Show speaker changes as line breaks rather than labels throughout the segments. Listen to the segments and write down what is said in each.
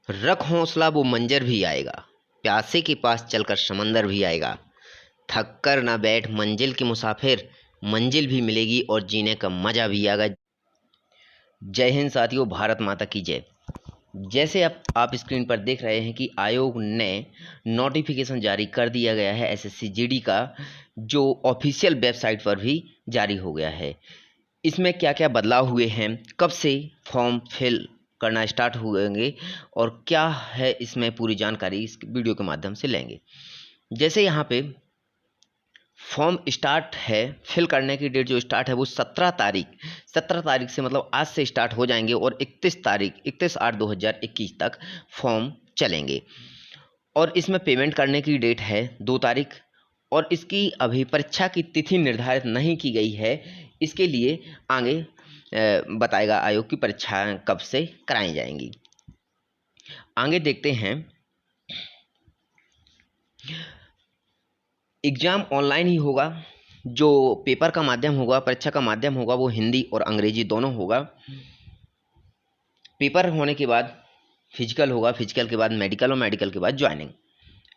रख हौसला वो मंजर भी आएगा, प्यासे के पास चलकर समंदर भी आएगा। थक कर ना बैठ मंजिल के मुसाफिर, मंजिल भी मिलेगी और जीने का मजा भी आएगा। जय हिंद साथियों, भारत माता की जय। जैसे आप स्क्रीन पर देख रहे हैं कि आयोग ने नोटिफिकेशन जारी कर दिया गया है एसएससी जीडी का, जो ऑफिशियल वेबसाइट पर भी जारी हो गया है। इसमें क्या क्या बदलाव हुए हैं, कब से फॉर्म फिल करना स्टार्ट होंगे और क्या है, इसमें पूरी जानकारी इस वीडियो के माध्यम से लेंगे। जैसे यहाँ पे फॉर्म स्टार्ट है, फिल करने की डेट जो स्टार्ट है वो 17 तारीख से, मतलब आज से स्टार्ट हो जाएंगे और 31/8/2021 तक फॉर्म चलेंगे। और इसमें पेमेंट करने की डेट है 2 तारीख और इसकी अभी परीक्षा की तिथि निर्धारित नहीं की गई है। इसके लिए आगे बताएगा आयोग की परीक्षाएं कब से कराई जाएंगी। आगे देखते हैं। एग्ज़ाम ऑनलाइन ही होगा, जो पेपर का माध्यम होगा, परीक्षा का माध्यम होगा वो हिंदी और अंग्रेजी दोनों होगा। पेपर होने के बाद फिजिकल होगा, फिजिकल के बाद मेडिकल और मेडिकल के बाद ज्वाइनिंग।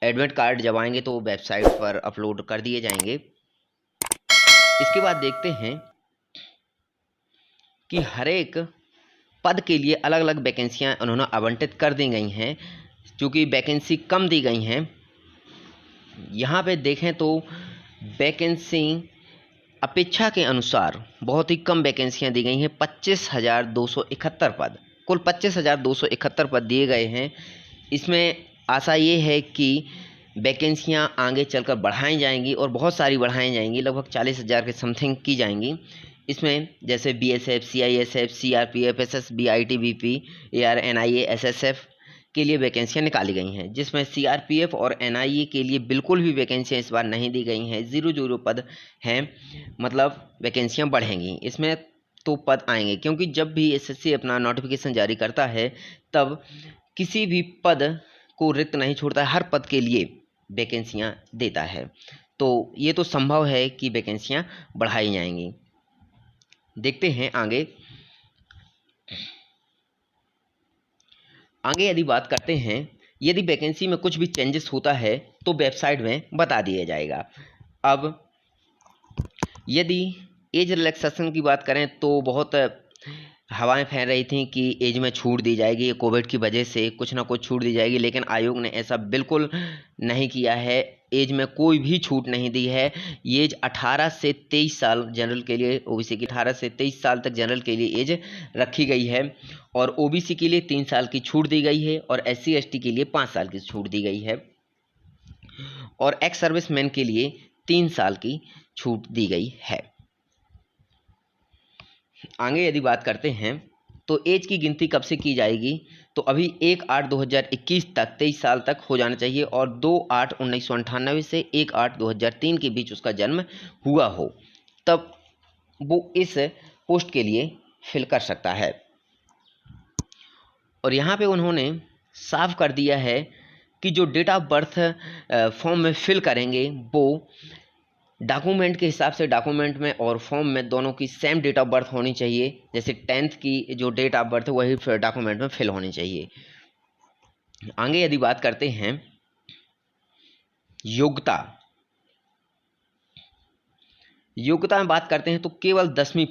एडमिट कार्ड जब आएंगे तो वेबसाइट पर अपलोड कर दिए जाएंगे। इसके बाद देखते हैं कि हर एक पद के लिए अलग अलग वैकेंसियाँ उन्होंने आवंटित कर दी गई हैं, क्योंकि वैकेंसी कम दी गई हैं। यहाँ पे देखें तो वैकेंसी अपेक्षा के अनुसार बहुत ही कम वैकेंसियाँ दी गई हैं। 25,271 पद, कुल 25,271 पद दिए गए हैं। इसमें आशा ये है कि वैकेंसियाँ आगे चलकर बढ़ाई जाएंगी और बहुत सारी बढ़ाई जाएंगी, लगभग 40,000 के समथिंग की जाएंगी। इसमें जैसे BSF, CISF, CRPF, SSB, ITBP, AR, NIA, SSF के लिए वैकेंसियां निकाली गई हैं, जिसमें सीआरपीएफ और एनआईए के लिए बिल्कुल भी वैकेंसियां इस बार नहीं दी गई हैं। 0 पद हैं, मतलब वैकेंसियां बढ़ेंगी। इसमें तो पद आएंगे, क्योंकि जब भी एसएससी अपना नोटिफिकेशन जारी करता है तब किसी भी पद को रिक्त नहीं छोड़ता, हर पद के लिए वैकेंसियां देता है। तो ये तो संभव है कि वैकेंसियां बढ़ाई जाएंगी। देखते हैं आगे यदि बात करते हैं, यदि वैकेंसी में कुछ भी चेंजेस होता है तो वेबसाइट में बता दिया जाएगा। अब यदि एज रिलैक्सेशन की बात करें तो बहुत हवाएं फैल रही थी कि एज में छूट दी जाएगी, कोविड की वजह से कुछ ना कुछ छूट दी जाएगी, लेकिन आयोग ने ऐसा बिल्कुल नहीं किया है। एज में कोई भी छूट नहीं दी है। ये एज 18 से 23 साल जनरल के लिए, ओबीसी की 18 से 23 साल तक जनरल के लिए एज रखी गई है और ओबीसी के लिए 3 साल की छूट दी गई है और एससी एसटी के लिए 5 साल की छूट दी गई है और एक्स सर्विसमैन के लिए 3 साल की छूट दी गई है। आगे यदि बात करते हैं तो एज की गिनती कब से की जाएगी, तो अभी 1/8/2021 तक 23 साल तक हो जाना चाहिए और 2/8/1998 से 1/8/2003 के बीच उसका जन्म हुआ हो, तब वो इस पोस्ट के लिए फिल कर सकता है। और यहाँ पे उन्होंने साफ कर दिया है कि जो डेट ऑफ बर्थ फॉर्म में फिल करेंगे वो डॉक्यूमेंट के हिसाब से, डॉक्यूमेंट में और फॉर्म में दोनों की सेम डेट ऑफ बर्थ होनी चाहिए। जैसे 10th की जो डेट ऑफ बर्थ है वही डॉक्यूमेंट में फिल होनी चाहिए। आगे यदि बात करते हैं योग्यता में बात करते हैं तो केवल 10वीं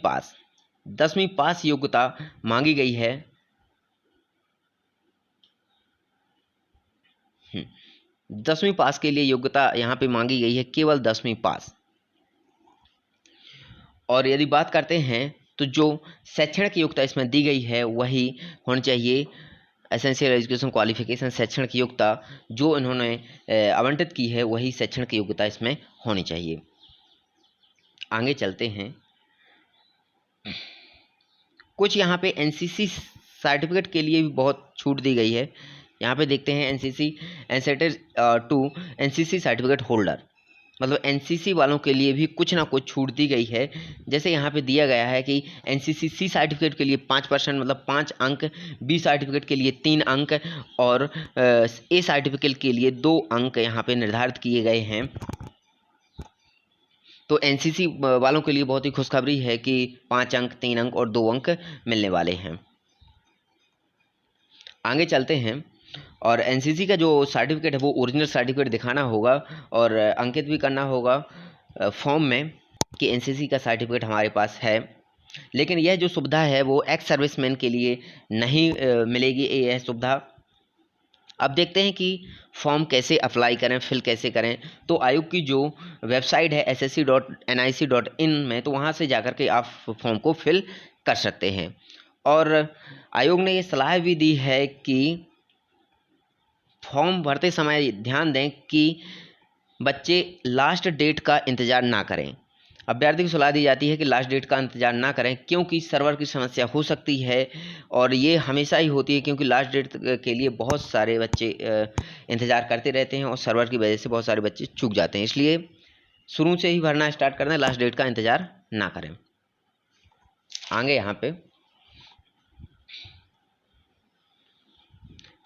पास योग्यता मांगी गई है। 10वीं पास के लिए योग्यता यहाँ पे मांगी गई है, केवल 10वीं पास। और यदि बात करते हैं तो जो शैक्षणिक योग्यता इसमें दी गई है वही होनी चाहिए, एसेंशियल एजुकेशन क्वालिफिकेशन, शैक्षणिक योग्यता जो इन्होंने आवंटित की है वही शैक्षणिक योग्यता इसमें होनी चाहिए। आगे चलते हैं। कुछ यहाँ पे एनसीसी सर्टिफिकेट के लिए भी बहुत छूट दी गई है। यहाँ पे देखते हैं एनसीसी एनसेटेड टू एनसीसी सर्टिफिकेट होल्डर, मतलब एनसीसी वालों के लिए भी कुछ ना कुछ छूट दी गई है। जैसे यहाँ पे दिया गया है कि एनसीसी सी सर्टिफिकेट के लिए 5%, मतलब 5 अंक, बी सर्टिफिकेट के लिए 3 अंक और ए सर्टिफिकेट के लिए 2 अंक यहाँ पे निर्धारित किए गए हैं। तो एनसीसी वालों के लिए बहुत ही खुशखबरी है कि 5 अंक, 3 अंक और 2 अंक मिलने वाले हैं। आगे चलते हैं। और एनसीसी का जो सर्टिफिकेट है वो ओरिजिनल सर्टिफिकेट दिखाना होगा और अंकित भी करना होगा फॉर्म में कि एनसीसी का सर्टिफिकेट हमारे पास है। लेकिन यह जो सुविधा है वो एक्स सर्विसमैन के लिए नहीं मिलेगी यह सुविधा। अब देखते हैं कि फॉर्म कैसे अप्लाई करें, फिल कैसे करें। तो आयोग की जो वेबसाइट है ssc.nic.in में, तो वहाँ से जाकर के आप फॉर्म को फिल कर सकते हैं। और आयोग ने ये सलाह भी दी है कि फॉर्म भरते समय ध्यान दें कि बच्चे लास्ट डेट का इंतज़ार ना करें। अभ्यर्थी को सलाह दी जाती है कि लास्ट डेट का इंतज़ार ना करें, क्योंकि सर्वर की समस्या हो सकती है और ये हमेशा ही होती है, क्योंकि लास्ट डेट के लिए बहुत सारे बच्चे इंतज़ार करते रहते हैं और सर्वर की वजह से बहुत सारे बच्चे चूक जाते हैं। इसलिए शुरू से ही भरना स्टार्ट कर दें, लास्ट डेट का इंतज़ार ना करें। आगे यहाँ पे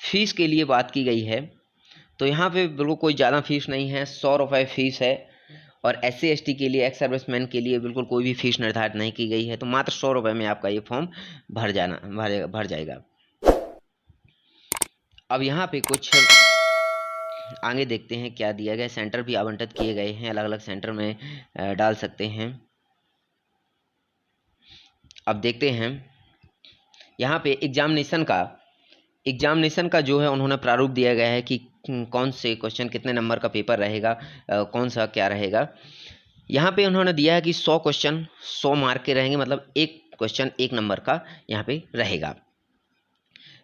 फीस के लिए बात की गई है। तो यहाँ पे बिल्कुल कोई ज़्यादा फीस नहीं है, 100 रुपये फीस है। और SC ST के लिए, एक्स सर्विसमैन के लिए बिल्कुल कोई भी फीस निर्धारित नहीं की गई है। तो मात्र 100 रुपये में आपका ये फॉर्म भर जाएगा। अब यहाँ पे कुछ आगे देखते हैं क्या दिया गया। सेंटर भी आवंटित किए गए हैं, अलग अलग सेंटर में डाल सकते हैं। अब देखते हैं यहाँ पे एग्जामिनेशन का जो है उन्होंने प्रारूप दिया गया है कि कौन से क्वेश्चन, कितने नंबर का पेपर रहेगा, कौन सा क्या रहेगा। यहाँ पे उन्होंने दिया है कि 100 क्वेश्चन 100 मार्क के रहेंगे, मतलब एक क्वेश्चन 1 नंबर का यहाँ पे रहेगा।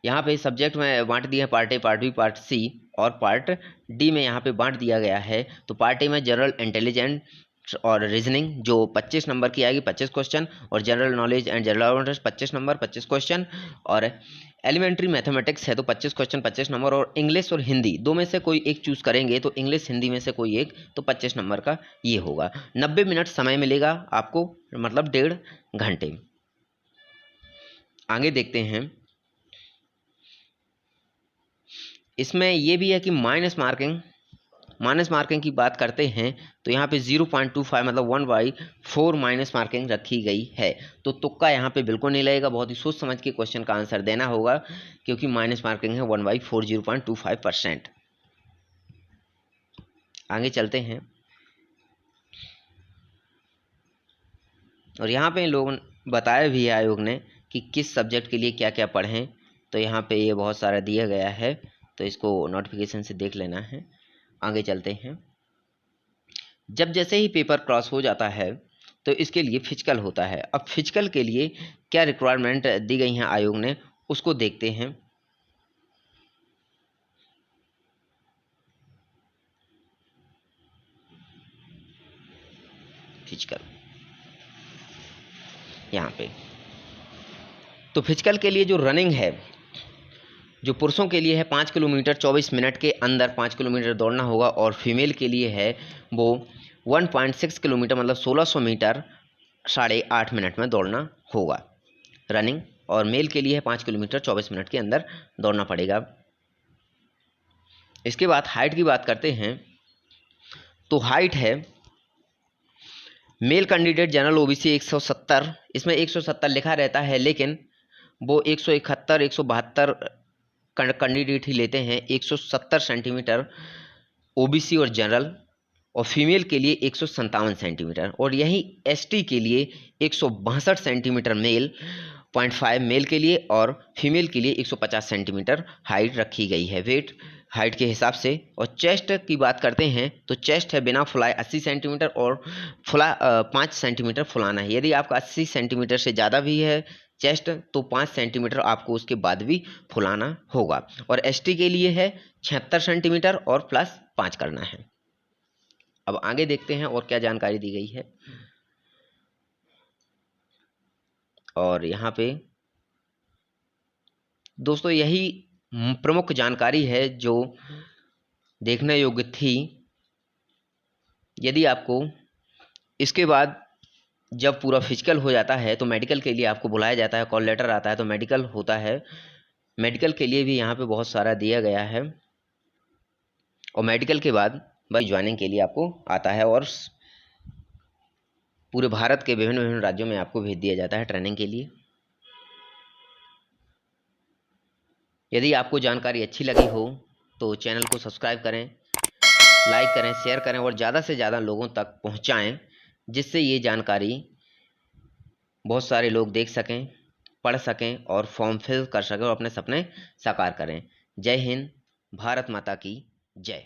यहाँ पे सब्जेक्ट में बांट दिया है, part A, part B, part C और पार्ट डी में यहाँ पे बांट दिया गया है। तो पार्ट ए में जनरल इंटेलिजेंस और रीजनिंग जो 25 नंबर की आएगी, 25 क्वेश्चन, और general knowledge and general awareness 25 number 25 question, और एलिमेंट्री मैथमेटिक्स है तो 25 क्वेश्चन 25 नंबर, और इंग्लिश और हिंदी दो में से कोई एक चूज़ करेंगे तो इंग्लिश हिंदी में से कोई एक, तो 25 नंबर का ये होगा। 90 मिनट समय मिलेगा आपको, मतलब 1.5 घंटे। आगे देखते हैं, इसमें ये भी है कि माइनस मार्किंग की बात करते हैं तो यहाँ पे 0.25 मतलब 1/4 माइनस मार्किंग रखी गई है। तो तुक्का यहाँ पे बिल्कुल नहीं लगेगा, बहुत ही सोच समझ के क्वेश्चन का आंसर देना होगा, क्योंकि माइनस मार्किंग है 1/4 0.25%। आगे चलते हैं, और यहाँ पे लोग बताया भी है आयोग ने कि किस सब्जेक्ट के लिए क्या क्या पढ़ें। तो यहाँ पे ये बहुत सारा दिया गया है, तो इसको नोटिफिकेशन से देख लेना है। आगे चलते हैं, जब जैसे ही पेपर क्रॉस हो जाता है तो इसके लिए फिजिकल होता है। अब फिजिकल के लिए क्या रिक्वायरमेंट दी गई हैं आयोग ने, उसको देखते हैं। फिजिकल यहाँ पे, तो फिजिकल के लिए जो रनिंग है, जो पुरुषों के लिए है 5 किलोमीटर 24 मिनट के अंदर 5 किलोमीटर दौड़ना होगा, और फीमेल के लिए है वो 1.6 किलोमीटर मतलब 1600 मीटर 8.5 मिनट में दौड़ना होगा रनिंग। और मेल के लिए है 5 किलोमीटर 24 मिनट के अंदर दौड़ना पड़ेगा। इसके बाद हाइट की बात करते हैं, तो हाइट है मेल कैंडिडेट जनरल OBC 170, इसमें 170 लिखा रहता है, लेकिन वो 171 172 कैंडिडेट ही लेते हैं। 170 सेंटीमीटर OBC और जनरल, और फीमेल के लिए 157 सेंटीमीटर, और यही ST के लिए 162 सेंटीमीटर मेल 0.5 मेल के लिए, और फीमेल के लिए 150 सेंटीमीटर हाइट रखी गई है वेट हाइट के हिसाब से। और चेस्ट की बात करते हैं तो चेस्ट है बिना फुलाए 80 सेंटीमीटर, और फुला 5 सेंटीमीटर फुलाना है। यदि आपका 80 सेंटीमीटर से ज़्यादा भी है चेस्ट तो 5 सेंटीमीटर आपको उसके बाद भी फुलाना होगा। और ST के लिए है 76 सेंटीमीटर और +5 करना है। अब आगे देखते हैं और क्या जानकारी दी गई है। और यहाँ पे दोस्तों यही प्रमुख जानकारी है जो देखने योग्य थी। यदि आपको इसके बाद जब पूरा फिजिकल हो जाता है तो मेडिकल के लिए आपको बुलाया जाता है, कॉल लेटर आता है तो मेडिकल होता है। मेडिकल के लिए भी यहाँ पे बहुत सारा दिया गया है, और मेडिकल के बाद बस ज्वाइनिंग के लिए आपको आता है, और पूरे भारत के विभिन्न विभिन्न राज्यों में आपको भेज दिया जाता है ट्रेनिंग के लिए। यदि आपको जानकारी अच्छी लगी हो तो चैनल को सब्सक्राइब करें, लाइक करें, शेयर करें और ज़्यादा से ज़्यादा लोगों तक पहुंचाएं, जिससे ये जानकारी बहुत सारे लोग देख सकें, पढ़ सकें और फॉर्म फिल कर सकें और अपने सपने साकार करें। जय हिंद, भारत माता की जय।